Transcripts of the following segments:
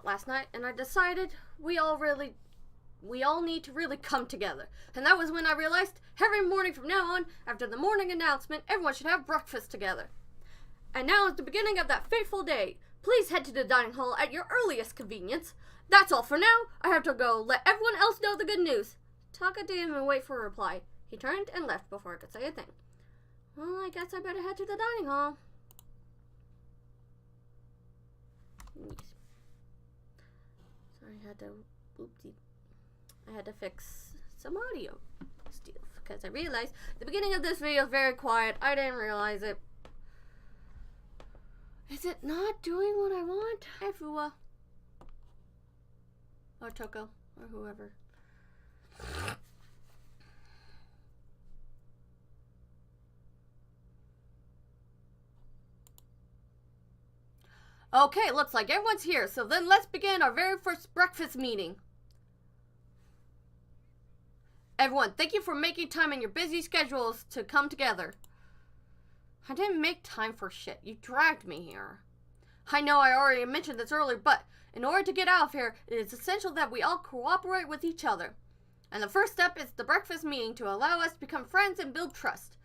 last night, and I decided we all need to really come together. And that was when I realized every morning from now on, after the morning announcement, everyone should have breakfast together. And now is the beginning of that fateful day. Please head to the dining hall at your earliest convenience. That's all for now. I have to go let everyone else know the good news. Taka didn't even wait for a reply. He turned and left before I could say a thing. Well, I guess I better head to the dining hall. Yes. Sorry, I had to fix some audio stuff because I realized the beginning of this video is very quiet. I didn't realize it. Is it not doing what I want? Hey, Fuwa. Or Toko. Or whoever. Okay, looks like everyone's here, so then let's begin our very first breakfast meeting. Everyone, thank you for making time in your busy schedules to come together. I didn't make time for shit. You dragged me here. I know I already mentioned this earlier, but in order to get out of here, it is essential that we all cooperate with each other. And the first step is the breakfast meeting to allow us to become friends and build trust.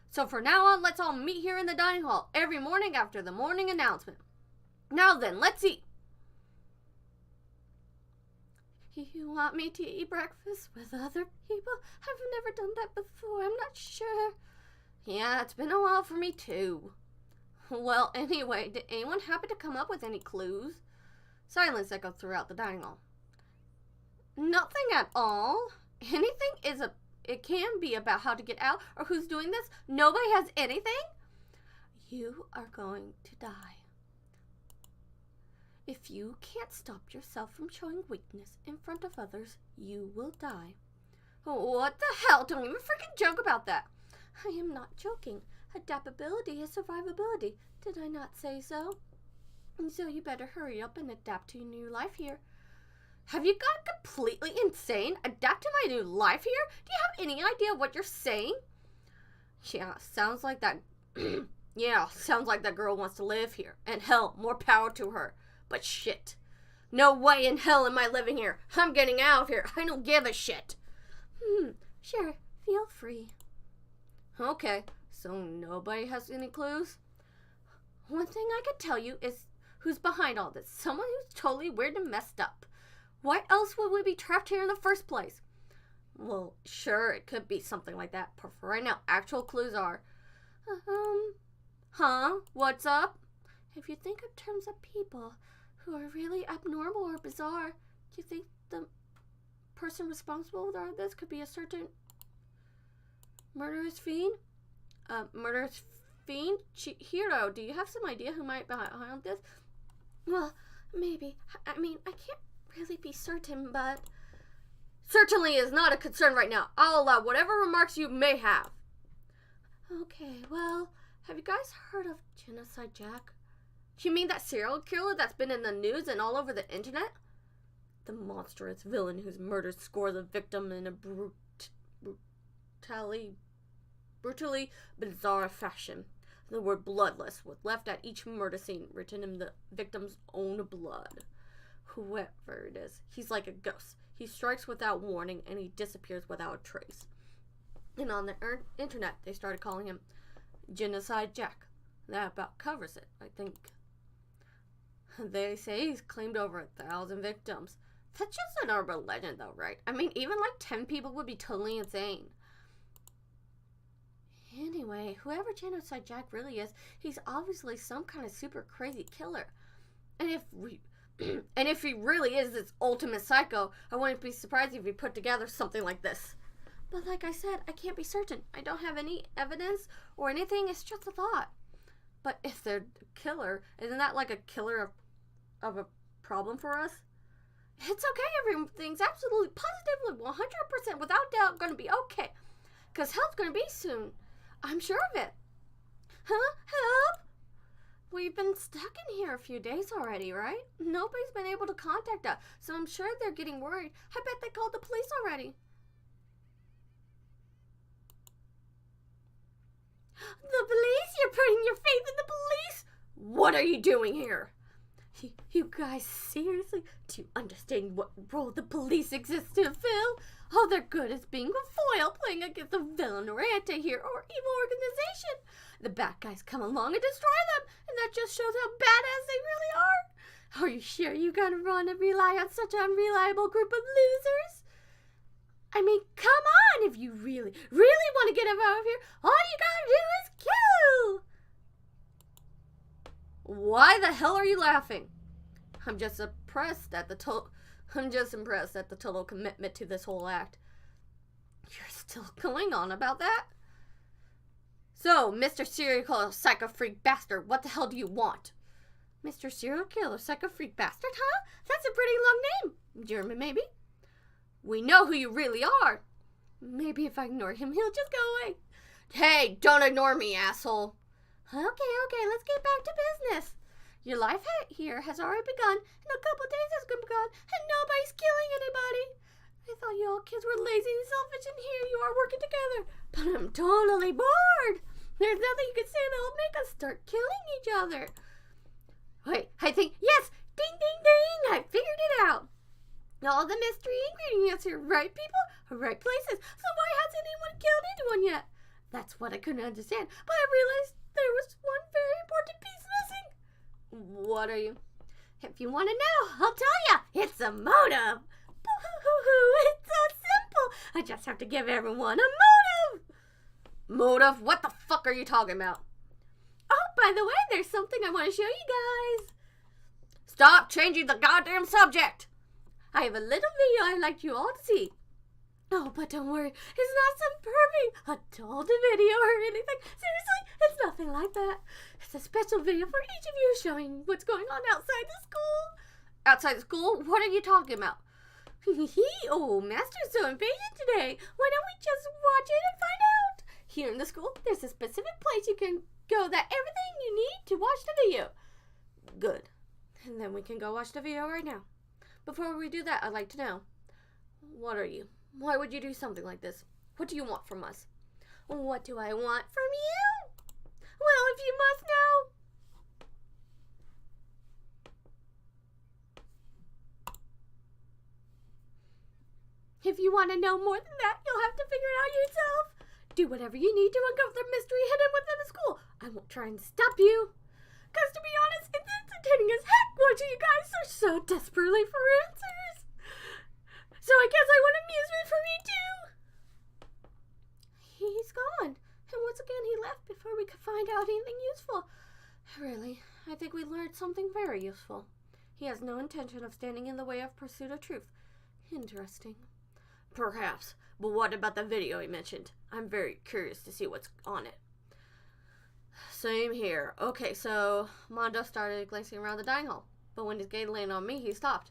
So from now on, let's all meet here in the dining hall every morning after the morning announcement. Now then, let's eat. You want me to eat breakfast with other people? I've never done that before. I'm not sure. Yeah, it's been a while for me too. Well, anyway, did anyone happen to come up with any clues? Silence echoed throughout the dining hall. Nothing at all. It can be about how to get out or who's doing this. Nobody has anything? You are going to die. If you can't stop yourself from showing weakness in front of others, you will die. What the hell? Don't even freaking joke about that. I am not joking. Adaptability is survivability. Did I not say so? So you better hurry up and adapt to your new life here. Have you gone completely insane? Adapt to my new life here? Do you have any idea what you're saying? Yeah, sounds like that. Sounds like that girl wants to live here. And hell, more power to her. But shit. No way in hell am I living here. I'm getting out of here. I don't give a shit. Sure. Feel free. Okay, so nobody has any clues? One thing I could tell you is who's behind all this. Someone who's totally weird and messed up. Why else would we be trapped here in the first place? Well, sure, it could be something like that. But for right now, actual clues are... What's up? If you think in terms of people who are really abnormal or bizarre, do you think the person responsible for this could be a certain murderous fiend? Hiro, do you have some idea who might be behind this? Well, maybe. I mean, I can't really be certain, but... Certainly is not a concern right now. I'll allow whatever remarks you may have. Okay, well, have you guys heard of Genocide Jack? You mean that serial killer that's been in the news and all over the internet? The monstrous villain whose murders score the victim in a brutally bizarre fashion. The word bloodless was left at each murder scene, written in the victim's own blood. Whoever it is, he's like a ghost. He strikes without warning and he disappears without a trace. And on the internet, they started calling him Genocide Jack. That about covers it, I think. They say he's claimed over 1,000 victims. That's just an urban legend though, right? I mean, even like 10 people would be totally insane. Anyway, whoever Genocide Jack really is, he's obviously some kind of super crazy killer. And if he really is this ultimate psycho, I wouldn't be surprised if he put together something like this. But like I said, I can't be certain. I don't have any evidence or anything. It's just a thought. But if they're a killer, isn't that like a killer of a problem for us? It's okay. Everything's absolutely, positively, 100% without doubt going to be okay. Because help's going to be soon. I'm sure of it. Huh? Help? We've been stuck in here a few days already, right? Nobody's been able to contact us, so I'm sure they're getting worried. I bet they called the police already. The police? You're putting your faith in the police? What are you doing here? You guys, seriously? Do you understand what role the police exist to fill? All they're good is being a foil playing against a villain or anti-hero or evil organization. The bad guys come along and destroy them, and that just shows how badass they really are. Are you sure you're gonna run and rely on such an unreliable group of losers? I mean, come on, if you really want to get him out of here, all you gotta do is kill! Why the hell are you laughing? I'm just impressed at the total commitment to this whole act. You're still going on about that? So, Mr. Serial Killer Psycho Freak Bastard, what the hell do you want? Mr. Serial Killer Psycho Freak Bastard, huh? That's a pretty long name. German, maybe? We know who you really are. Maybe if I ignore him, he'll just go away. Hey, don't ignore me, asshole. Okay, let's get back to business. Your life here has already begun, and a couple days has gone, and nobody's killing anybody. I thought you all kids were lazy and selfish, and here you are working together. But I'm totally bored. There's nothing you can say that'll make us start killing each other. Wait, I think, yes, ding, ding, ding, I figured it out. All the mystery ingredients are right people, right places. So why hasn't anyone killed anyone yet? That's what I couldn't understand, but I realized there was one very important piece missing. What are you? If you want to know, I'll tell ya. It's a motive. Boo-hoo-hoo-hoo. It's so simple. I just have to give everyone a motive. Motive? What the fuck are you talking about? Oh, by the way, there's something I want to show you guys. Stop changing the goddamn subject. I have a little video I'd like you all to see. Oh, but don't worry. It's not some perfect adult video or anything. Seriously, it's nothing like that. It's a special video for each of you showing what's going on outside the school. Outside the school? What are you talking about? Oh, Master's so impatient today. Why don't we just watch it and find out? Here in the school, there's a specific place you can go that everything you need to watch the video. Good. And then we can go watch the video right now. Before we do that, I'd like to know, what are you? Why would you do something like this? What do you want from us? What do I want from you? Well, if you must know. If you want to know more than that, you'll have to figure it out yourself. Do whatever you need to uncover the mystery hidden within the school. I won't try and stop you. Because to be honest, it's entertaining as heck watching you guys search so desperately for answers. So I guess I want amusement for me too. He's gone. And once again he left before we could find out anything useful. Really, I think we learned something very useful. He has no intention of standing in the way of pursuit of truth. Interesting. Perhaps, but what about the video he mentioned? I'm very curious to see what's on it. Same here. Okay, so Mondo started glancing around the dining hall, but when his gaze landed on me, he stopped.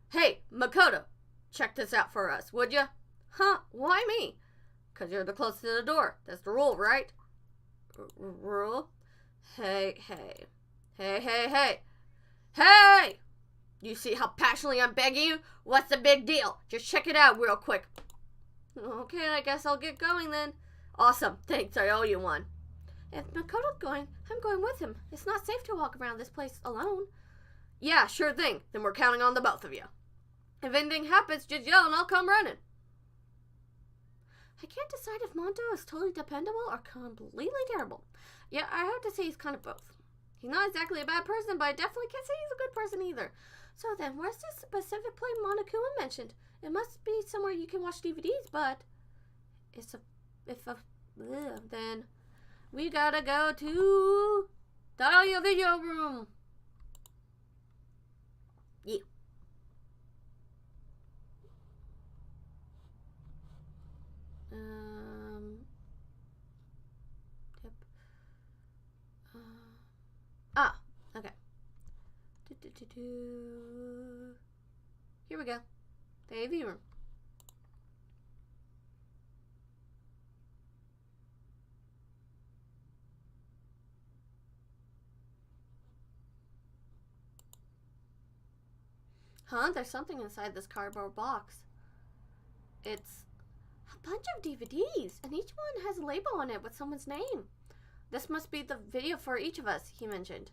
Hey, Makoto, check this out for us, would ya? Huh? Why me? 'Cause you're the closest to the door. That's the rule, right? Rule? Hey. Hey! You see how passionately I'm begging you? What's the big deal? Just check it out real quick. Okay, I guess I'll get going then. Awesome. Thanks, I owe you one. If Makoto's going, I'm going with him. It's not safe to walk around this place alone. Yeah, sure thing. Then we're counting on the both of you. If anything happens, just yell and I'll come running. I can't decide if Mondo is totally dependable or completely terrible. Yeah, I have to say he's kind of both. He's not exactly a bad person, but I definitely can't say he's a good person either. So then, where's this specific place Monokuma mentioned? It must be somewhere you can watch DVDs, but then we gotta go to the audio video room. Yeah. Yep. Okay. Here we go. The AV room. Huh? There's something inside this cardboard box. It's a bunch of DVDs, and each one has a label on it with someone's name. This must be the video for each of us, he mentioned.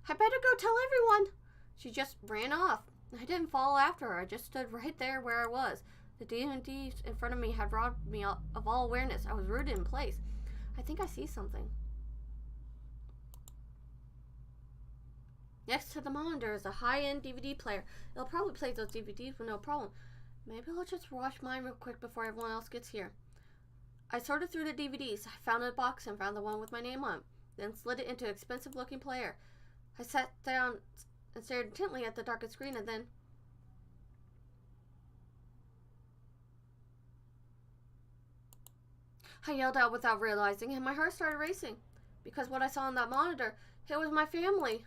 I better go tell everyone. She just ran off. I didn't follow after her. I just stood right there where I was. The D&D in front of me had robbed me of all awareness. I was rooted in place. I think I see something. Next to the monitor is a high-end DVD player. It'll probably play those DVDs with no problem. Maybe I'll just watch mine real quick before everyone else gets here. I sorted through the DVDs. I found a box and found the one with my name on it, then slid it into an expensive-looking player. I sat down and stared intently at the darkened screen, and then... I yelled out without realizing, and my heart started racing. Because what I saw on that monitor, it was my family.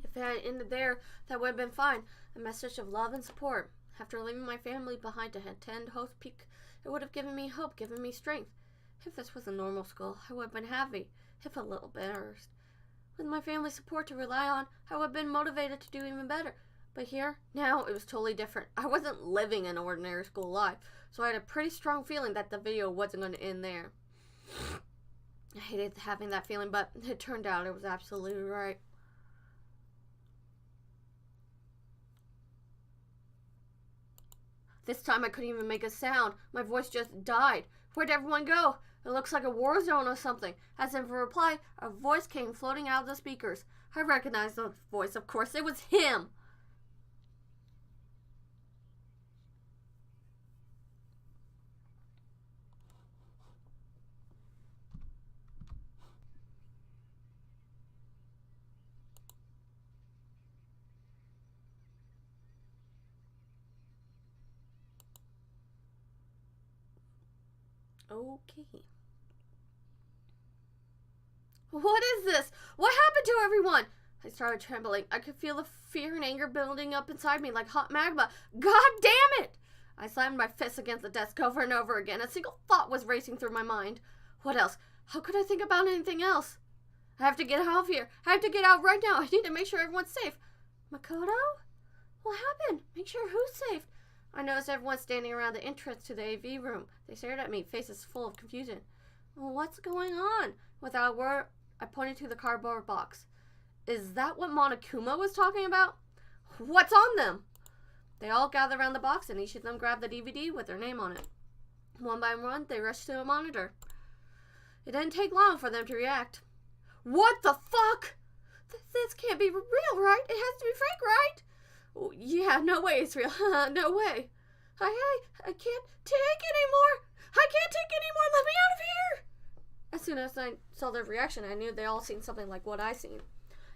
If it had ended there, that would have been fine. A message of love and support. After leaving my family behind to attend Host Peak, it would have given me hope, given me strength. If this was a normal school, I would have been happy, if a little embarrassed. With my family's support to rely on, I would have been motivated to do even better. But here, now, it was totally different. I wasn't living an ordinary school life, so I had a pretty strong feeling that the video wasn't going to end there. I hated having that feeling, but it turned out it was absolutely right. This time I couldn't even make a sound. My voice just died. Where'd everyone go? It looks like a war zone or something. As if for reply, a voice came floating out of the speakers. I recognized the voice, of course. It was him. Okay. What is this? What happened to everyone? I started trembling. I could feel the fear and anger building up inside me like hot magma. God damn it! I slammed my fists against the desk over and over again. A single thought was racing through my mind. What else? How could I think about anything else? I have to get out of here. I have to get out right now. I need to make sure everyone's safe. Makoto? What happened? Make sure who's safe? I noticed everyone standing around the entrance to the AV room. They stared at me, faces full of confusion. What's going on? Without a word, I pointed to the cardboard box. Is that what Monokuma was talking about? What's on them? They all gathered around the box and each of them grabbed the DVD with their name on it. One by one, they rushed to a monitor. It didn't take long for them to react. What the fuck? This can't be real, right? It has to be fake, right? Oh, yeah, no way it's real. No way. I can't take anymore. I can't take anymore. Let me out of here. As soon as I saw their reaction, I knew they all seen something like what I seen.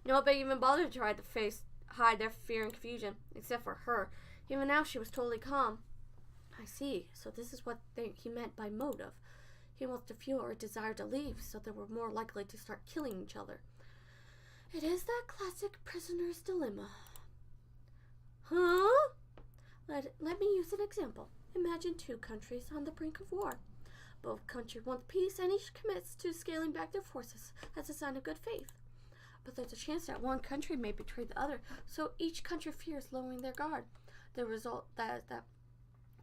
Nobody even bothered to try to hide their fear and confusion, except for her. Even now, she was totally calm. I see. So this is what he meant by motive. He wants to fuel a desire to leave, so they were more likely to start killing each other. It is that classic prisoner's dilemma. Huh? Let me use an example. Imagine two countries on the brink of war. Both countries want peace, and each commits to scaling back their forces as a sign of good faith. But there's a chance that one country may betray the other, so each country fears lowering their guard. The result is that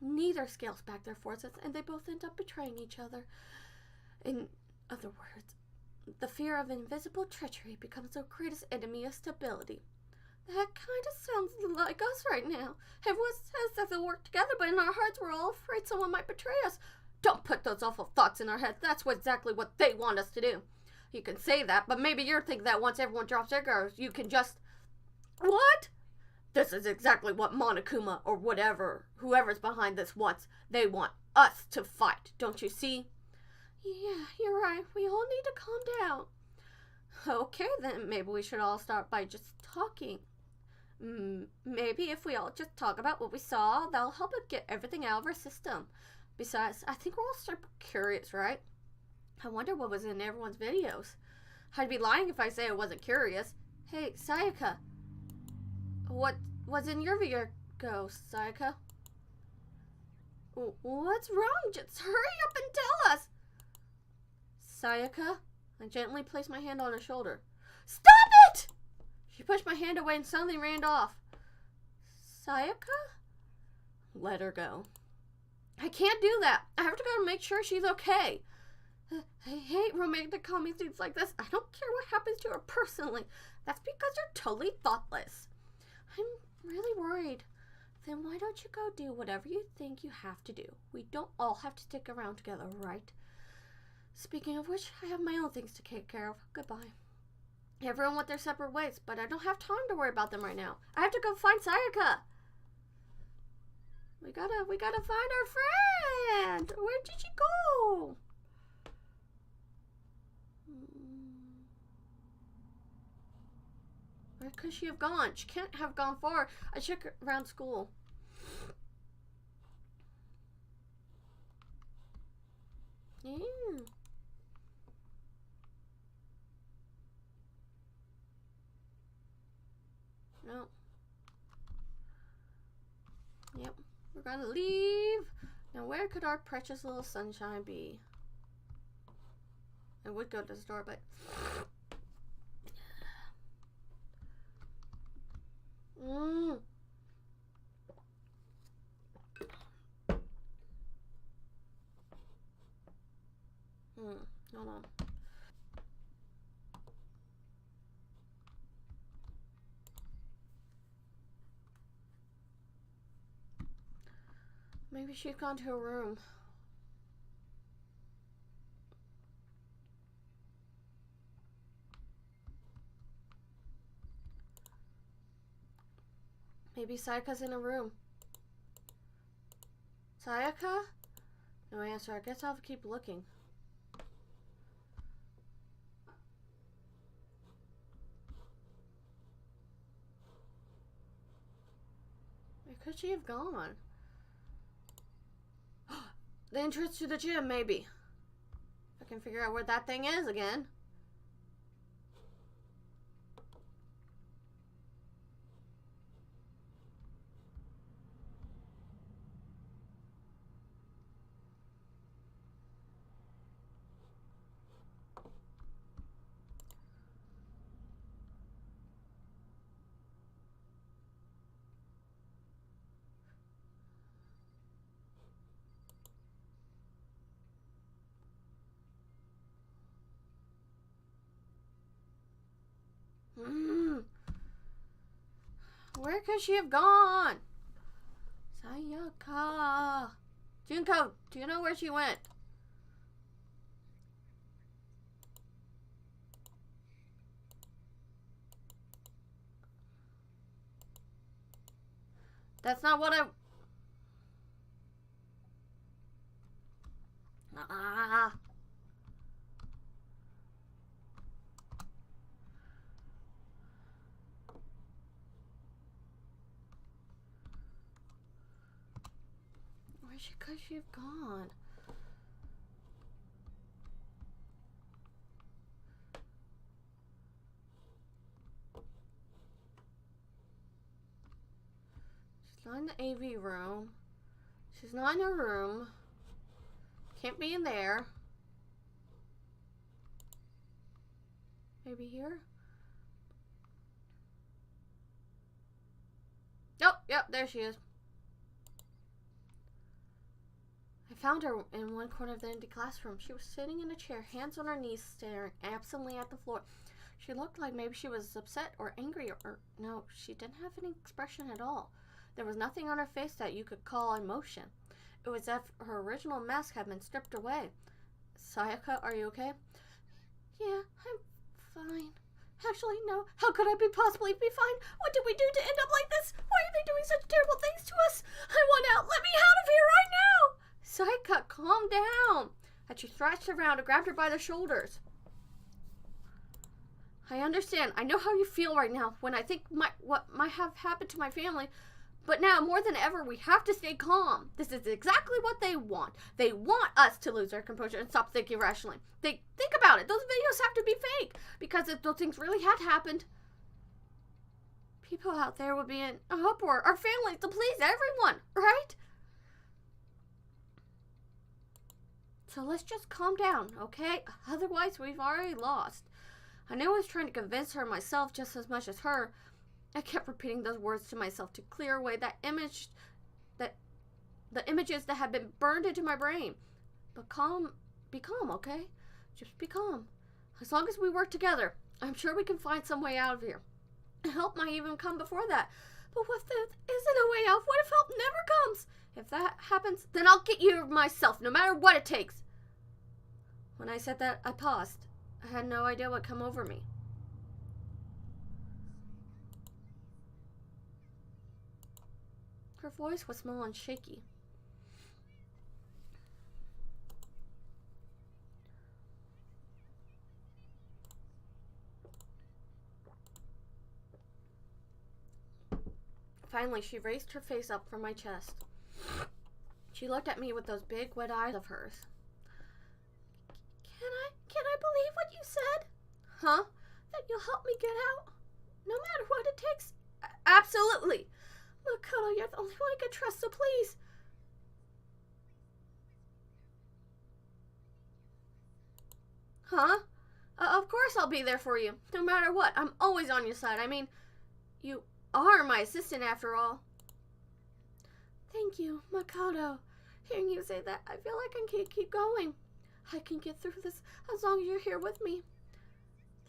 neither scales back their forces, and they both end up betraying each other. In other words, the fear of invisible treachery becomes the greatest enemy of stability. That kind of sounds like us right now. Everyone says that they'll work together, but in our hearts we're all afraid someone might betray us. Don't put those awful thoughts in our heads. That's exactly what they want us to do. You can say that, but maybe you're thinking that once everyone drops their guards, you can just... What? This is exactly what Monokuma or whoever's behind this wants. They want us to fight, don't you see? Yeah, you're right. We all need to calm down. Okay, then maybe we should all start by just talking. Maybe if we all just talk about what we saw, that'll help us get everything out of our system. Besides, I think we're all super curious, right? I wonder what was in everyone's videos. I'd be lying if I say I wasn't curious. Hey, Sayaka. What was in your video, Sayaka? What's wrong? Just hurry up and tell us. Sayaka? I gently placed my hand on her shoulder. Stop it! She pushed my hand away and suddenly ran off. Sayaka? Let her go. I can't do that. I have to go and make sure she's okay. I hate romantic comedy scenes like this. I don't care what happens to her personally. That's because you're totally thoughtless. I'm really worried. Then why don't you go do whatever you think you have to do? We don't all have to stick around together, right? Speaking of which, I have my own things to take care of. Goodbye. Everyone went their separate ways, but I don't have time to worry about them right now. I have to go find Sayaka. We gotta find our friend. Where did she go? Where could she have gone? She can't have gone far. I checked around school. Yeah. No. Yep. We're gonna leave. Now where could our precious little sunshine be? I would go to the store, but... Hold on. Maybe she's gone to her room. Maybe Sayaka's in a room. Sayaka? No answer. I guess I'll have to keep looking. Where could she have gone? The entrance to the gym, maybe. I can figure out where that thing is again. Where could she have gone? Sayaka. Junko, do you know where she went? That's not what I... Where could she have gone? She's not in the AV room. She's not in her room. Can't be in there. Maybe here? Oh, yep, there she is. I found her in one corner of the empty classroom. She was sitting in a chair, hands on her knees, staring absently at the floor. She looked like maybe she was upset or angry, or no, she didn't have any expression at all. There was nothing on her face that you could call emotion. It was as if her original mask had been stripped away. Sayaka, are you okay? Yeah, I'm fine. Actually, no. How could I possibly be fine? What did we do to end up like this? Why are they doing such terrible things to us? I want out. Let me out of here right now. Sayaka, calm down. And she thrashed around and grabbed her by the shoulders. I understand. I know how you feel right now when I think what might have happened to my family. But now, more than ever, we have to stay calm. This is exactly what they want. They want us to lose our composure and stop thinking rationally. Think about it. Those videos have to be fake. Because if those things really had happened, people out there would be in a uproar. Our families, to please everyone, right? So let's just calm down, okay? Otherwise, we've already lost. I knew I was trying to convince her myself just as much as her. I kept repeating those words to myself to clear away the images that had been burned into my brain. But be calm, okay? Just be calm. As long as we work together, I'm sure we can find some way out of here. Help might even come before that. But what if there isn't a way out? What if help never comes? If that happens, then I'll get you myself, no matter what it takes. When I said that, I paused. I had no idea what come over me. Her voice was small and shaky. Finally, she raised her face up from my chest. She looked at me with those big, wet eyes of hers. Can I believe what you said? Huh? That you'll help me get out? No matter what it takes? Absolutely. Makoto, you're the only one I can trust, so please. Huh? Of course I'll be there for you. No matter what, I'm always on your side. I mean, you are my assistant after all. Thank you, Makoto. Hearing you say that, I feel like I can keep going. I can get through this as long as you're here with me.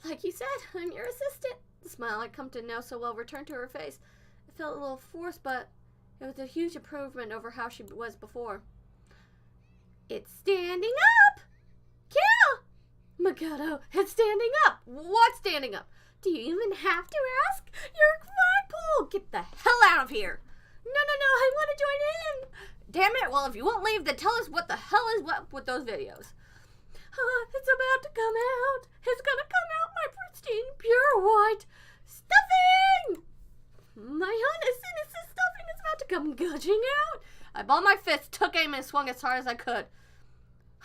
Like you said, I'm your assistant. The smile I'd come to know so well returned to her face. It felt a little forced, but it was a huge improvement over how she was before. It's standing up! Kill! Makoto, it's standing up! What's standing up? Do you even have to ask? You're a flagpole! Get the hell out of here! No, I want to join in! Damn it, well, if you won't leave, then tell us what the hell is what with those videos. It's about to come out. It's gonna come out, my pristine, pure white stuffing! My honest, innocent stuffing is about to come gushing out. I balled my fist, took aim, and swung as hard as I could.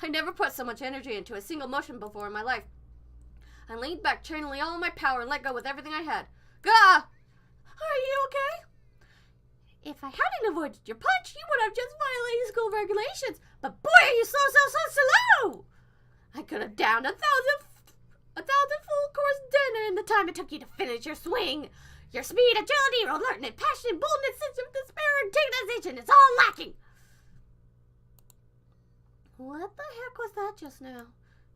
I never put so much energy into a single motion before in my life. I leaned back, channeling all my power, and let go with everything I had. Gah! Are you okay? If I hadn't avoided your punch, you would have just violated school regulations. But boy, are you so slow! I could have downed a thousand full course dinner in the time it took you to finish your swing. Your speed, agility, alertness, passion, boldness, sense of despair, and dignitization is all lacking. What the heck was that just now?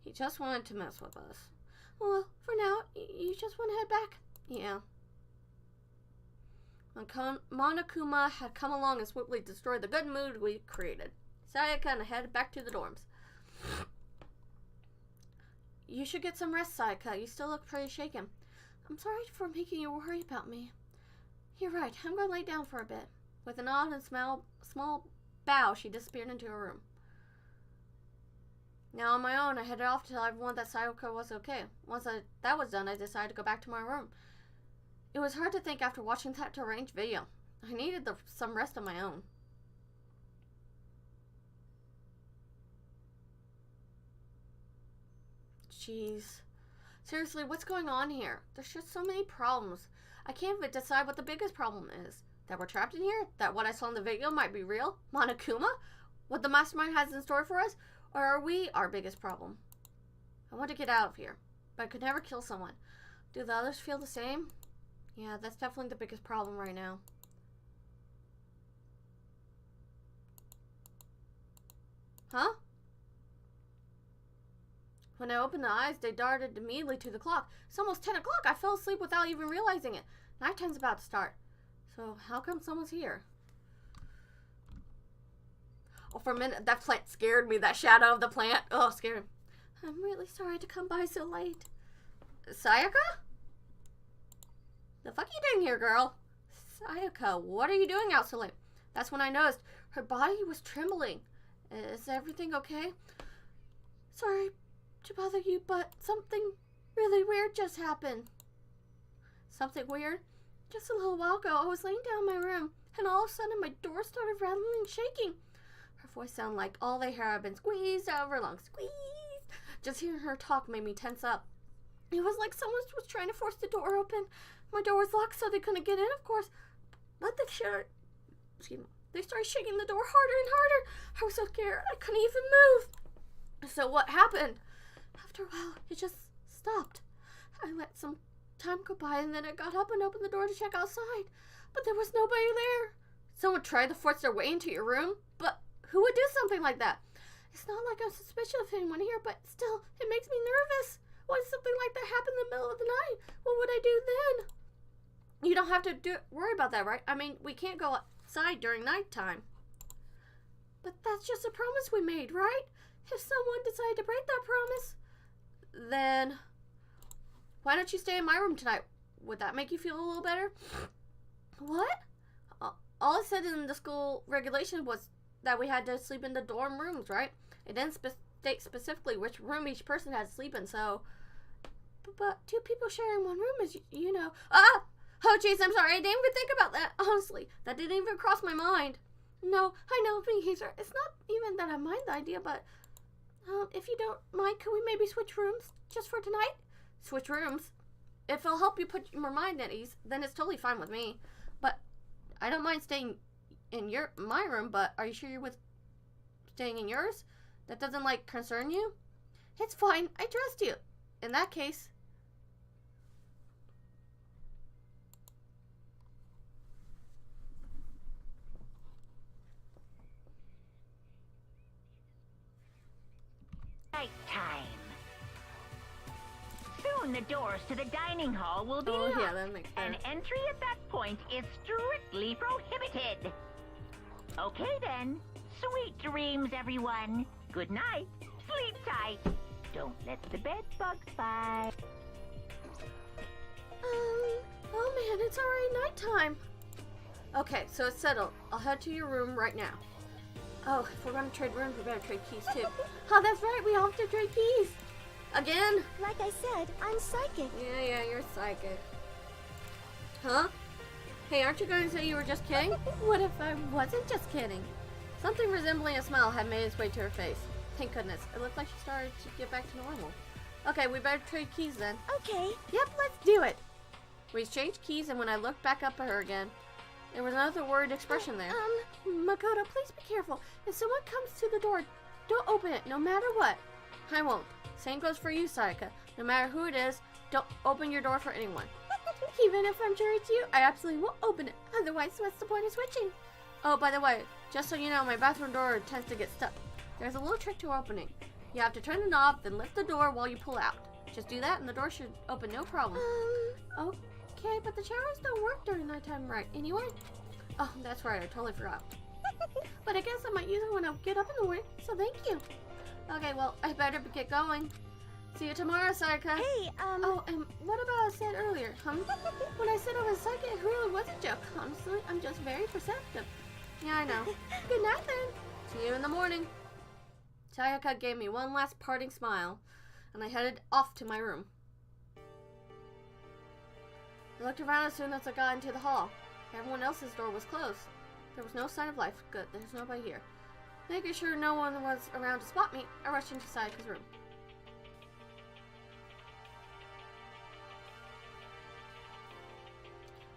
He just wanted to mess with us. Well, for now, you just want to head back? Yeah. Monokuma had come along and swiftly destroyed the good mood we created. Sayaka and I headed back to the dorms. You should get some rest, Sayaka. You still look pretty shaken. I'm sorry for making you worry about me. You're right. I'm going to lay down for a bit. With a nod and small bow, she disappeared into her room. Now on my own, I headed off to tell everyone that Sayaka was okay. Once that was done, I decided to go back to my room. It was hard to think after watching that deranged video. I needed some rest of my own. Jeez. Seriously, what's going on here? There's just so many problems. I can't even decide what the biggest problem is. That we're trapped in here? That what I saw in the video might be real? Monokuma? What the mastermind has in store for us? Or are we our biggest problem? I want to get out of here, but I could never kill someone. Do the others feel the same? Yeah, that's definitely the biggest problem right now. Huh? When I opened my eyes, they darted immediately to the clock. It's almost 10 o'clock. I fell asleep without even realizing it. Nighttime's about to start. So how come someone's here? Oh, for a minute, that plant scared me. That shadow of the plant. Oh, scared me. I'm really sorry to come by so late. Sayaka? The fuck you doing here, girl? Sayaka, what are you doing out so late? That's when I noticed her body was trembling. Is everything okay? Sorry to bother you, but something really weird just happened. Something weird? Just a little while ago, I was laying down in my room, and all of a sudden my door started rattling and shaking. Her voice sounded like all the hair had been squeezed out of her lungs. Squeeze! Just hearing her talk made me tense up. It was like someone was trying to force the door open. My door was locked, so they couldn't get in, of course. But they started shaking the door harder and harder. I was so scared, I couldn't even move. So what happened? After a while, it just stopped. I let some time go by and then I got up and opened the door to check outside, but there was nobody there. Someone tried to force their way into your room? But who would do something like that? It's not like I'm suspicious of anyone here, but still, it makes me nervous. What if something like that happened in the middle of the night? What would I do then? You don't have to worry about that, right? I mean, we can't go outside during nighttime. But that's just a promise we made, right? If someone decided to break that promise, then why don't you stay in my room tonight? Would that make you feel a little better? What? All it said in the school regulation was that we had to sleep in the dorm rooms, right? It didn't state specifically which room each person had to sleep in, so... But two people sharing one room is, you know... Ah! Oh, jeez, I'm sorry. I didn't even think about that. Honestly, that didn't even cross my mind. No, I know, Hazer. It's not even that I mind the idea, but... if you don't mind, could we maybe switch rooms just for tonight? Switch rooms? If it'll help you put your mind at ease, then it's totally fine with me. But I don't mind staying in my room, but are you sure you're with staying in yours? That doesn't, like, concern you? It's fine. I trust you. In that case... Nighttime. Soon the doors to the dining hall will be locked, yeah, that makes sense. and entry at that point is strictly prohibited. Okay then. Sweet dreams, everyone. Good night. Sleep tight. Don't let the bed bugs bite. Oh man, it's already nighttime. Okay, so it's settled. I'll head to your room right now. Oh, if we're gonna trade rooms, we better trade keys too. Oh, that's right, we all have to trade keys. Again? Like I said, I'm psychic. Yeah, you're psychic. Huh? Hey, aren't you going to say you were just kidding? What if I wasn't just kidding? Something resembling a smile had made its way to her face. Thank goodness. It looked like she started to get back to normal. Okay, we better trade keys then. Okay. Yep, let's do it. We exchanged keys, and when I looked back up at her again, there was another worried expression there. Makoto, please be careful. If someone comes to the door, don't open it, no matter what. I won't. Same goes for you, Sayaka. No matter who it is, don't open your door for anyone. Even if I'm sure it's you, I absolutely won't open it. Otherwise, what's the point of switching? Oh, by the way, just so you know, my bathroom door tends to get stuck. There's a little trick to opening. You have to turn the knob, then lift the door while you pull out. Just do that, and the door should open no problem. Okay, but the showers don't work during nighttime, right? Anyway? Oh, that's right. I totally forgot. But I guess I might use it when I get up in the morning, so thank you. Okay, well, I better get going. See you tomorrow, Sayaka. Hey, Oh, and what about I said earlier, When I said I was psychic, it really was a joke. Honestly, I'm just very perceptive. Yeah, I know. Good night, then. See you in the morning. Sayaka gave me one last parting smile, and I headed off to my room. I looked around as soon as I got into the hall. Everyone else's door was closed. There was no sign of life. Good, there's nobody here. Making sure no one was around to spot me, I rushed into Sayaka's room.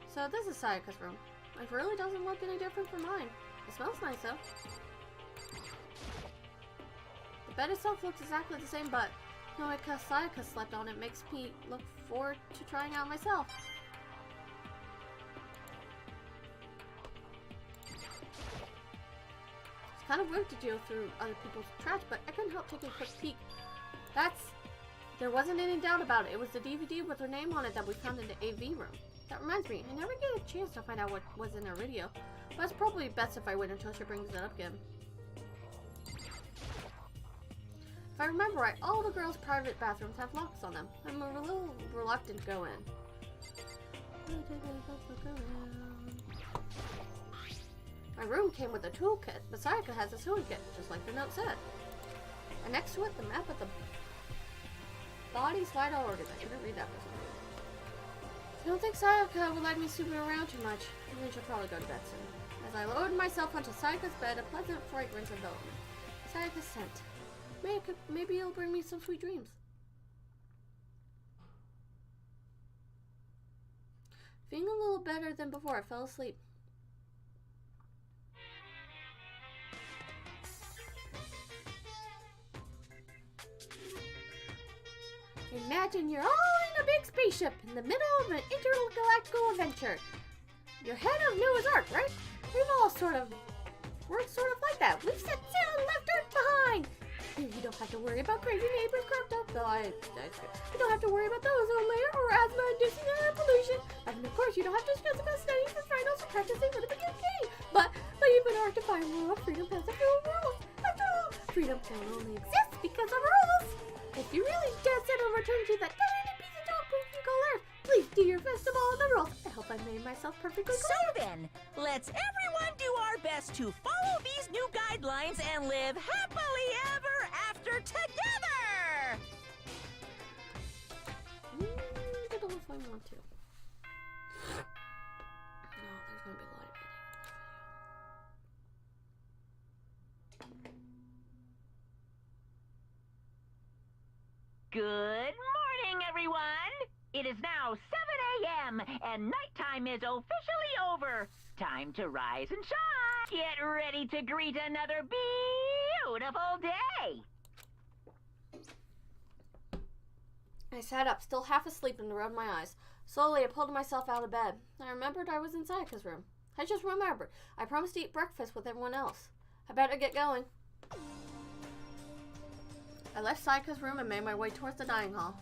So this is Sayaka's room. It really doesn't look any different from mine. It smells nice though. The bed itself looks exactly the same, but knowing because Sayaka slept on it makes me look forward to trying out myself. It's kind of weird to go through other people's trash, but I couldn't help taking a quick peek. There wasn't any doubt about it. It was the DVD with her name on it that we found in the AV room. That reminds me, I never get a chance to find out what was in her video. But it's probably best if I wait until she brings it up again. If I remember right, all the girls' private bathrooms have locks on them. I'm a little reluctant to go in. My room came with a toolkit, but Sayaka has a sewing kit, just like the note said. And next to it, the map of the body's vital organs. I couldn't read that for some reason. I don't think Sayaka would like me snooping around too much. I think she'll probably go to bed soon. As I lowered myself onto Sayaka's bed, a pleasant fragrance enveloped me. Sayaka's scent. Maybe it'll bring me some sweet dreams. Feeling a little better than before, I fell asleep. Imagine you're all in a big spaceship in the middle of an intergalactical adventure. You're head of Noah's Ark, right? We're sort of like that. We've set sail and left Earth behind. You don't have to worry about crazy neighbors cropped up. You don't have to worry about the ozone layer or asthma-inducing air pollution. And of course, you don't have to stress about studying for finals or practicing for the big game. But you've been hard to find world freedom has a few rules. After all, freedom can only exist because of rules. If you really dare set a return to that tiny piece of dog poop you call Earth, please do your best to follow the rules. I hope I made myself perfectly clear. So then, let's everyone do our best to follow these new guidelines and live happily ever after together! I don't know if I want to. No, there's gonna be a lot of Good morning, everyone! It is now 7 a.m. and nighttime is officially over. Time to rise and shine. Get ready to greet another beautiful day. I sat up, still half asleep, and rubbed my eyes. Slowly, I pulled myself out of bed. I remembered I was in Sayaka's room. I just remembered. I promised to eat breakfast with everyone else. I better get going. I left Sayaka's room and made my way towards the dining hall.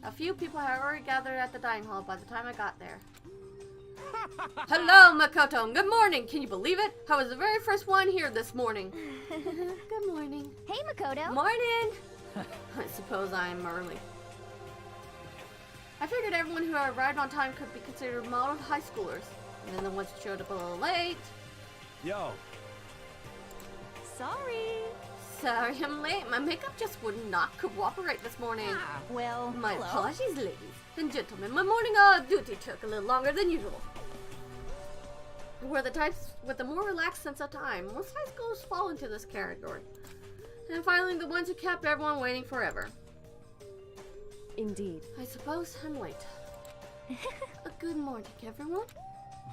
A few people had already gathered at the dining hall by the time I got there. Hello, Makoto. Good morning. Can you believe it? I was the very first one here this morning. Good morning. Hey, Makoto. Morning. I suppose I am early. I figured everyone who arrived on time could be considered model high schoolers. And then the ones who showed up a little late. Yo. Sorry. Sorry I'm late. My makeup just would not cooperate this morning. Well, My hello. apologies, ladies and gentlemen. My morning duty took a little longer than usual. We're the types with a more relaxed sense of time. Most high schoolers fall into this category. And finally, the ones who kept everyone waiting forever. Indeed. I suppose I'm late. Good morning, everyone.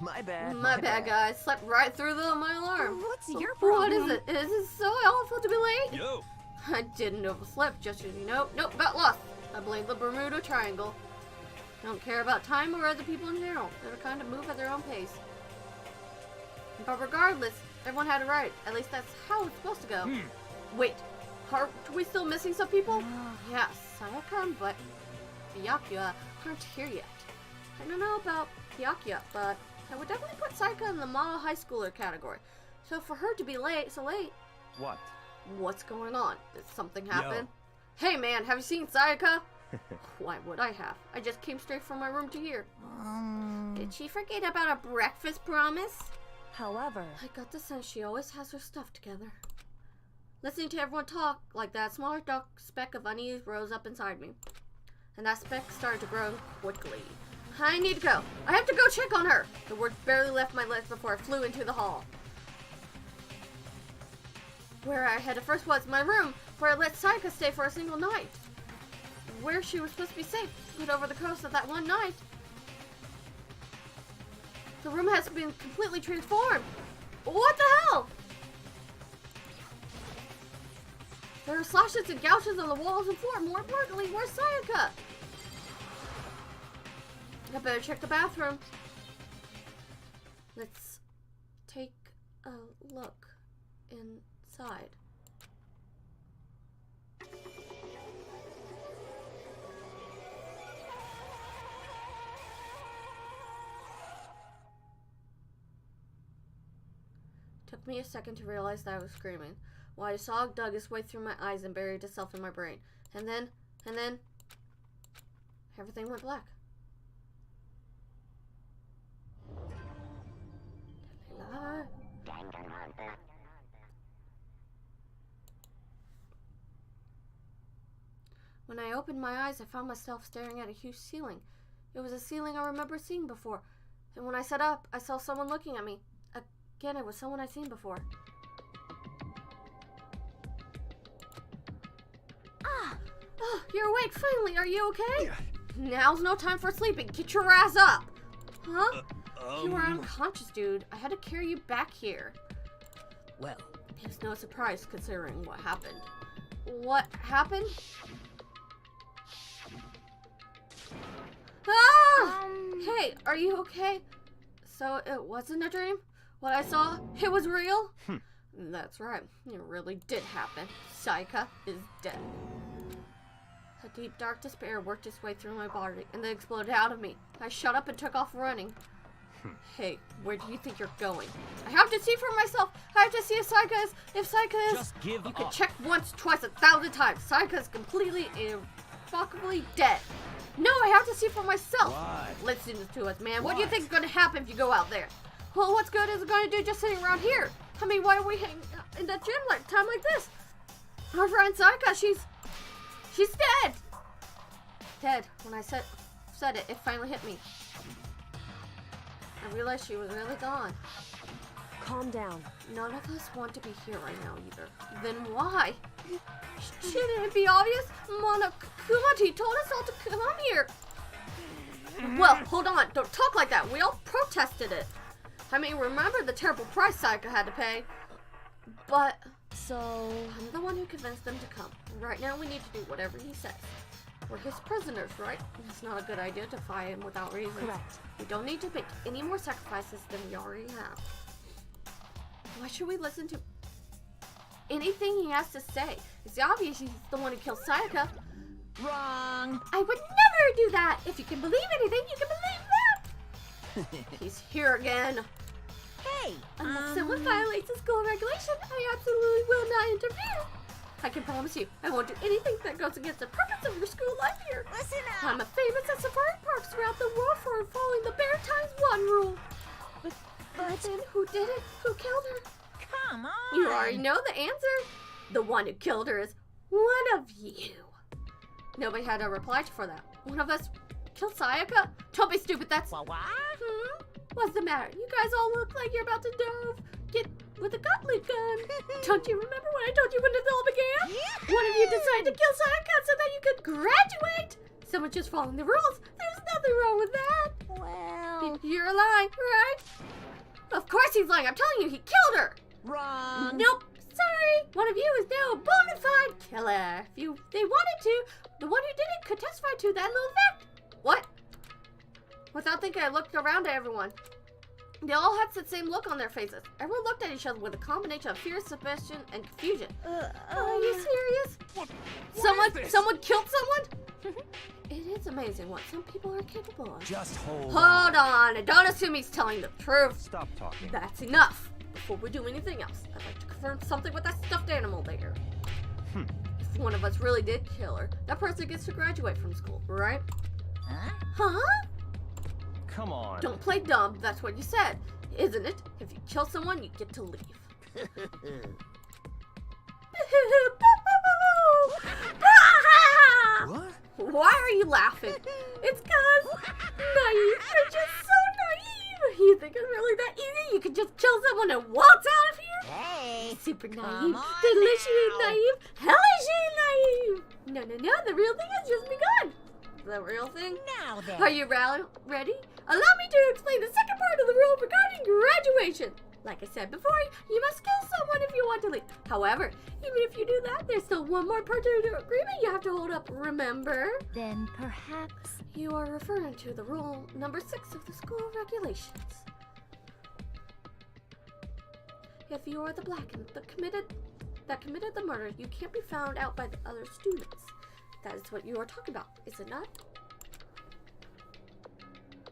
My bad. My bad, guys. Slept right through my alarm. What's your What problem? is it? Is it so awful to be late? Yo. I didn't oversleep, just as you know. Nope, got lost. I blame the Bermuda Triangle. I don't care about time or other people in general. They're kind of move at their own pace. But regardless, everyone had it right. At least that's how it's supposed to go. Wait, are we still missing some people? Yes, Sayaka, but Byakuya aren't here yet. I don't know about Byakuya, but I would definitely put Sayaka in the model high schooler category. So for her to be late, What? what's going on? Did something happen? Hey man, have you seen Sayaka? Why would I have? I just came straight from my room to here. Did she forget about a breakfast promise? However, I got the sense she always has her stuff together. Listening to everyone talk like that, a smaller dark speck of unease rose up inside me. And that speck started to grow quickly. I need to go. I have to go check on her. The words barely left my lips before I flew into the hall. Where I headed first was my room, where I let Sayaka stay for a single night. Where she was supposed to be safe, but over the course of that one night, the room has been completely transformed. What the hell? There are slashes and gouges on the walls and floor. More importantly, where's Sayaka? I better check the bathroom. Let's take a look inside. Took me a second to realize that I was screaming, while a sob dug its way through my eyes and buried itself in my brain. And then, everything went black. Danganronpa. When I opened my eyes, I found myself staring at a huge ceiling. It was a ceiling I remember seeing before. And when I sat up, I saw someone looking at me. Again, it was someone I'd seen before. Oh, you're awake finally. Are you okay? Yeah. Now's no time for sleeping. Get your ass up. Huh? You were Um, unconscious, dude. I had to carry you back here. Well, It's no surprise considering what happened. What happened? Ah! Hey, are you okay? So it wasn't a dream? What I saw, it was real? That's right, it really did happen. Saika is dead. A deep, dark despair worked its way through my body and then exploded out of me. I shut up and took off running. Hey, where do you think you're going? I have to see for myself. I have to see if Saika is... Just give You up. can check once, twice, 1,000 times. Saika is completely, irrevocably dead. No, I have to see for myself. Why? Listen to us, man. What do you What? think is going to happen if you go out there? Well, what's good is it going to do just sitting around here? I mean, why are we hanging in that gym like time like this? Our friend Saika, she's dead. Dead. When I said it, it finally hit me. I realized she was really gone. Calm down. None of us want to be here right now either. Then why? Shouldn't it be obvious? Monokumati told us all to come here. Well, hold on. Don't talk like that. We all protested it. I mean, remember the terrible price Saika had to pay. But So, I'm the one who convinced them to come. Right now we need to do whatever he says. We're his prisoners, right? It's not a good idea to fight him without reasons. correct. We don't need to make any more sacrifices than we already have. Why should we listen to anything he has to say? It's obvious he's the one who killed Sayaka. Wrong. I would never do that! If you can believe anything, you can believe that! He's here again. Hey, Unless someone violates the school regulation, I absolutely will not interfere. I can promise you, I won't do anything that goes against the purpose of your school life here. listen I'm up. a famous at safari parks throughout the world for following the Bear Times 1 rule. But then who did it? Who killed her? Come on. You already know the answer. The one who killed her is one of you. Nobody had a reply for that. One of us killed Sayaka? Don't be stupid, that's... What? What's the matter? You guys all look like you're about to get with a gauntlet gun. Don't you remember when I told you when this all began? One of you decided to kill Sayaka so that you could graduate. Someone just following the rules. There's nothing wrong with that. Well, You're lying, right? Of course he's lying. I'm telling you, he killed her. Wrong. Nope. Sorry. One of you is now a bona fide killer. If they wanted to, the one who did it could testify to that little fact. What? Without thinking, I looked around at everyone. They all had the same look on their faces. Everyone looked at each other with a combination of fear, suspicion, and confusion. Are you serious? Someone killed someone? It is amazing what some people are capable of. Just hold Hold on, and don't assume he's telling the truth. Stop talking. That's enough. Before we do anything else, I'd like to confirm something with that stuffed animal there. If one of us really did kill her, that person gets to graduate from school, right? Huh? Huh? Come on. Don't play dumb, that's what you said, isn't it? If you kill someone, you get to leave. What? Why are you laughing? It's cause naive. You're just so naive. You think it's really that easy? You could just kill someone and waltz out of here? Hey. Super Come naive. on Deliciously now. naive. Hellishly naive. No. The real thing has just begun. The real thing? Now then. Are you ready? Allow me to explain the second part of the rule regarding graduation. Like I said before, you must kill someone if you want to leave. However, even if you do that, there's still one more part to the agreement you have to hold up. Remember? then perhaps. You are referring to the rule number 6 of the school regulations. If you are the blackened that committed the murder, you can't be found out by the other students. That is what you are talking about, is it not?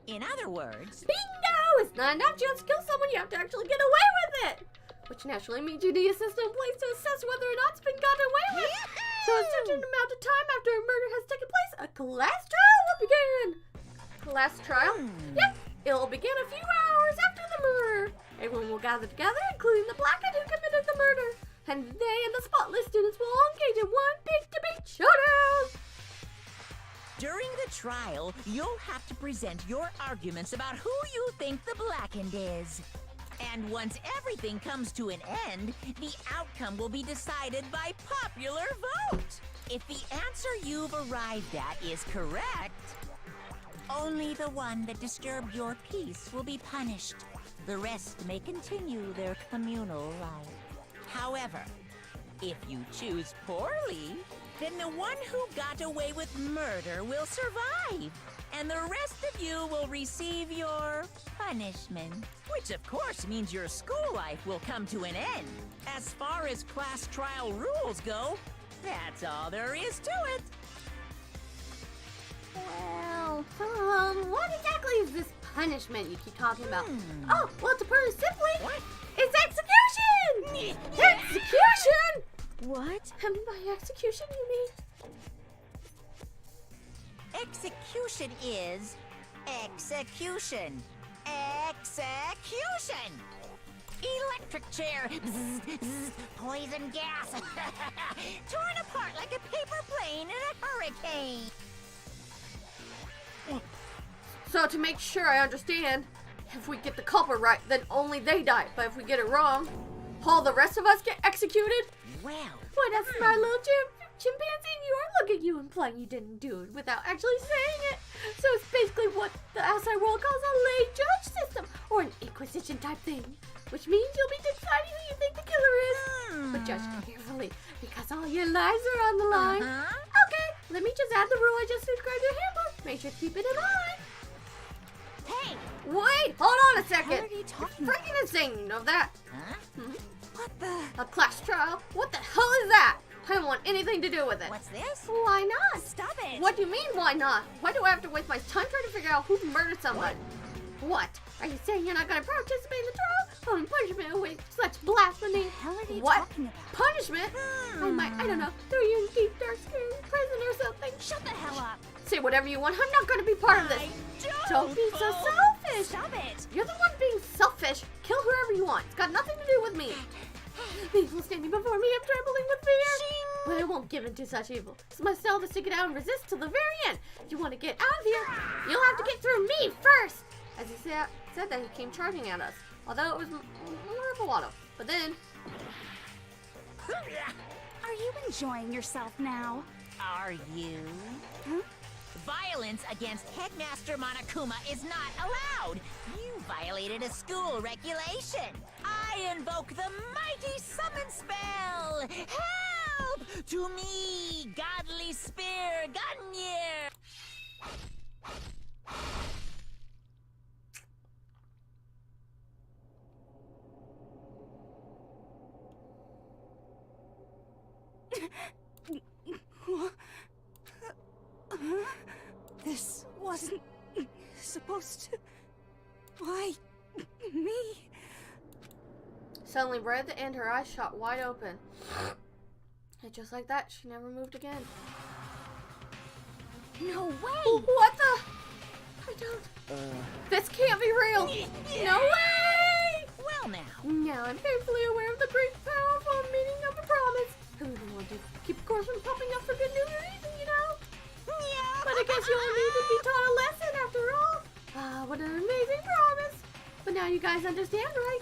In other words, Bingo! It's not enough just to kill someone, you have to actually get away with it! Which naturally means you need a system in place to assess whether or not it's been gotten away with. So a certain amount of time after a murder has taken place, a class trial will begin. Class trial? Yep, it will begin a few hours after the murder. Everyone will gather together, including the blackened who committed the murder. And they and the spotless students will all engage in one big debate showdown. during the trial, you'll have to present your arguments about who you think the blackened is. And once everything comes to an end, the outcome will be decided by popular vote. If the answer you've arrived at is correct, only the one that disturbed your peace will be punished. The rest may continue their communal life. However, if you choose poorly, then the one who got away with murder will survive, and the rest of you will receive your punishment. Which of course means your school life will come to an end. As far as class trial rules go, that's all there is to it. Well, what exactly is this punishment you keep talking about? Oh, well, to put it simply, What? it's execution! Execution! What? And by execution, you mean? Execution is execution. Execution! Electric chair. Bzz, bzz, poison gas. Torn apart like a paper plane in a hurricane. So to make sure I understand, if we get the culprit right, then only they die. But if we get it wrong, all the rest of us get executed? Well, Why, that's my little chimpanzee, and you are looking at you implying you didn't do it without actually saying it. So it's basically what the outside world calls a lay judge system, or an inquisition type thing. Which means you'll be deciding who you think the killer is. But judge carefully, because all your lives are on the line. Okay, let me just add the rule I just described in your handbook. Make sure to keep it in mind. hey! Wait, hold on a second. What are you talking about? Freaking insane, you know that? Huh? What the? A class trial? What the hell is that? I don't want anything to do with it. What's this? Why not? Stop it! What do you mean, why not? Why do I have to waste my time trying to figure out who murdered someone? What? Are you saying you're not going to participate in the trial? Oh, and punishment away such blasphemy. What the hell are you What? talking about? Punishment? I don't know, throw you in deep, dark, scary prison or something. Shut the hell up! Say whatever you want. I'm not going to be part of this. Don't be so selfish. Stop it! You're the one being selfish. Kill whoever you want. It's got nothing to do with me. People standing before me, I'm trembling with fear. But I won't give in to such evil. It's my style to stick it out and resist till the very end. If you want to get out of here, you'll have to get through me first. As he said that, he came charging at us. Although it was more of a lot of. But then, Are you enjoying yourself now? Are you? Huh? Violence against Headmaster Monokuma is not allowed. You violated a school regulation. I invoke the mighty summon spell. Help! To me, godly spear, Gunyear! This wasn't supposed to. Why me? suddenly red and her eyes shot wide open. And just like that, she never moved again. No way! What the? I don't. This can't be real. No way! Well now. Now I'm painfully aware of the great, powerful meaning of a promise. Who would want to keep a course from popping up for good news or anything, you know? Yeah. But I guess you only need to be taught a lesson after all. Ah, what an amazing promise. But now you guys understand, right?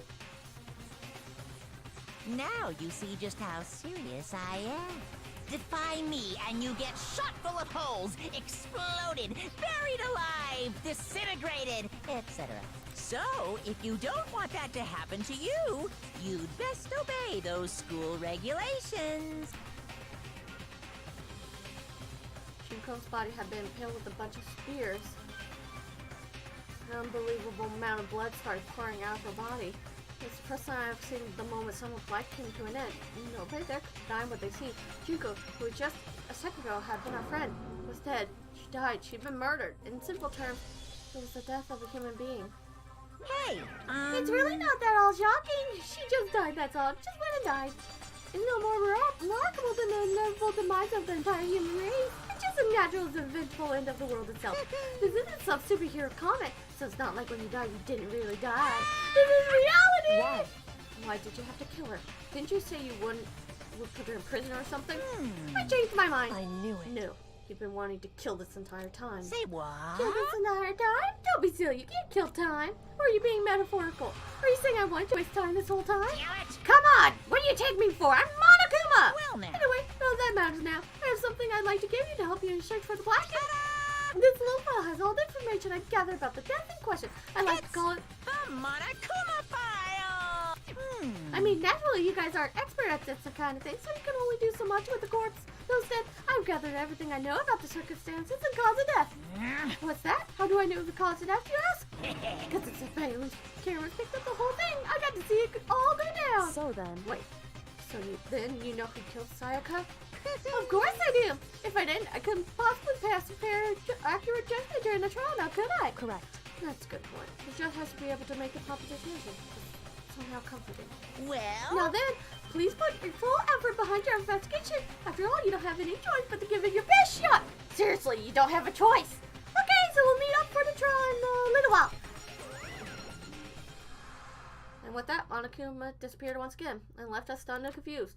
Now you see just how serious I am. Defy me and you get shot full of holes, exploded, buried alive, disintegrated, etc. So, if you don't want that to happen to you, you'd best obey those school regulations. Shinko's body had been impaled with a bunch of spears. An unbelievable amount of blood started pouring out of her body. It's the first time I've seen the moment someone's life came to an end. Nobody there could deny what they see. Junko, who just a second ago had been our friend, was dead. She died. She'd been murdered. In simple terms, it was the death of a human being. Hey, It's really not that all shocking. She just died, that's all. Just went and died. It's no more remarkable than the inevitable demise of the entire human race. It's just a natural and eventful end of the world itself. This isn't some superhero comic, so it's not like when you die, you didn't really die. This is reality! Why did you have to kill her? Didn't you say you would put her in prison or something? I changed my mind. I knew it. No, you've been wanting to kill this entire time. say what? Kill this entire time? Don't be silly, you can't kill time. Or are you being metaphorical? Are you saying I wanted to waste time this whole time? Damn it! Come on! What do you take me for? I'm Monokuma! Well now. Anyway, none of that matters now. I have something I'd like to give you to help you in search for the Blackened. This little file has all the information I've gathered about the death in question. I like to call it... The Monokuma file! I mean, naturally, you guys aren't expert at this kind of thing, so you can only do so much with the corpse. Instead, I've gathered everything I know about the circumstances and cause of death. What's that? How do I know the cause of death, you ask? Because it's surveillance. Cameras picked up the whole thing. I got to see it all go down. So then... Wait, so you know who killed Sayaka? Of course I do. If I didn't, I couldn't possibly pass a fair, accurate judgment during the trial, now could I? Correct. That's a good point. The judge has to be able to make a proper decision. Somehow comforting. Well, Now then, please put your full effort behind your investigation. After all, you don't have any choice but to give it your best shot. Seriously, you don't have a choice. Okay, so we'll meet up for the trial in a little while. And with that, Monokuma disappeared once again and left us stunned and confused.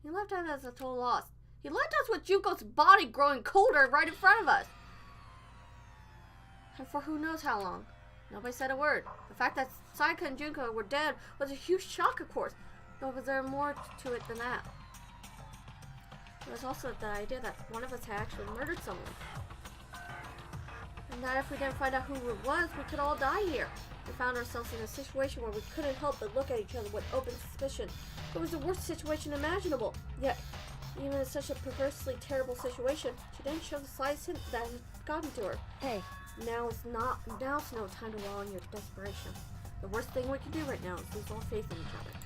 He left us as a total loss. He left us with Junko's body growing colder right in front of us. And for who knows how long. Nobody said a word. The fact that Sayaka and Junko were dead was a huge shock, of course. But was there more to it than that? There was also the idea that one of us had actually murdered someone. And that if we didn't find out who it was, we could all die here. We found ourselves in a situation where we couldn't help but look at each other with open suspicion. It was the worst situation imaginable. Yet, even in such a perversely terrible situation, she didn't show the slightest hint that had gotten to her. Hey, Now's no time to wallow in your desperation. The worst thing we can do right now is lose all faith in each other.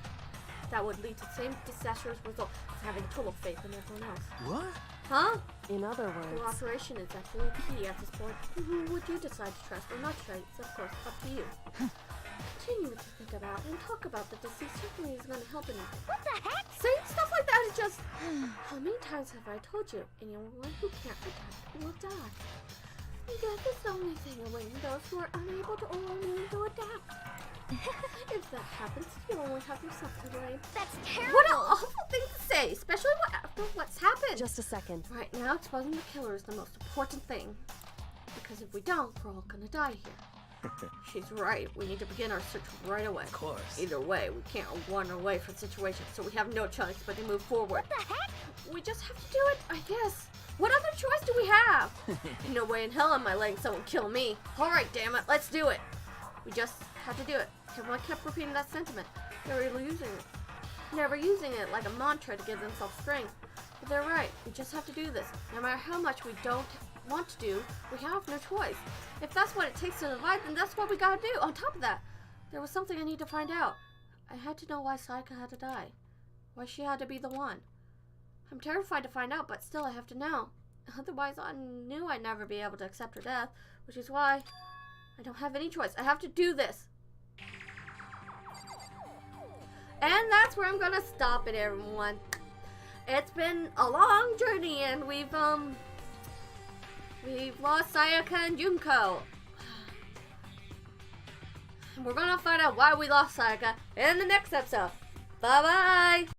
That would lead to the same disastrous result as having total faith in everyone else. What? Huh? in other words... Cooperation is actually key at this point. Who would you decide to trust or not trust? It's of course up to you. Continue to think about and talk about the disease certainly is going to help anything. What the heck? Saying stuff like that is just... How many times have I told you? Anyone who can't adapt will die. Death is the only thing awaiting those who are unable to or unwilling to adapt. If that happens, you'll only have yourself to blame. That's terrible. What an awful thing to say, especially after what's happened. Just a second. Right now, exposing the killer is the most important thing. Because if we don't, we're all gonna die here. She's right. We need to begin our search right away. Of course. Either way, we can't run away from the situation, so we have no choice but to move forward. What the heck? We just have to do it, I guess. What other choice do we have? No way in hell am I letting someone kill me. Alright, damn it, let's do it. We just had to do it. Everyone kept repeating that sentiment. They were using it like a mantra to give themselves strength. But they're right, we just have to do this. No matter how much we don't want to do, we have no choice. If that's what it takes to survive, then that's what we gotta do. On top of that, there was something I need to find out. I had to know why Sayaka had to die. Why she had to be the one. I'm terrified to find out, but still I have to know. Otherwise, I knew I'd never be able to accept her death, which is why I don't have any choice. I have to do this. And that's where I'm gonna stop it, everyone. It's been a long journey, and we've lost Sayaka and Junko. And we're gonna find out why we lost Sayaka in the next episode. Bye-bye!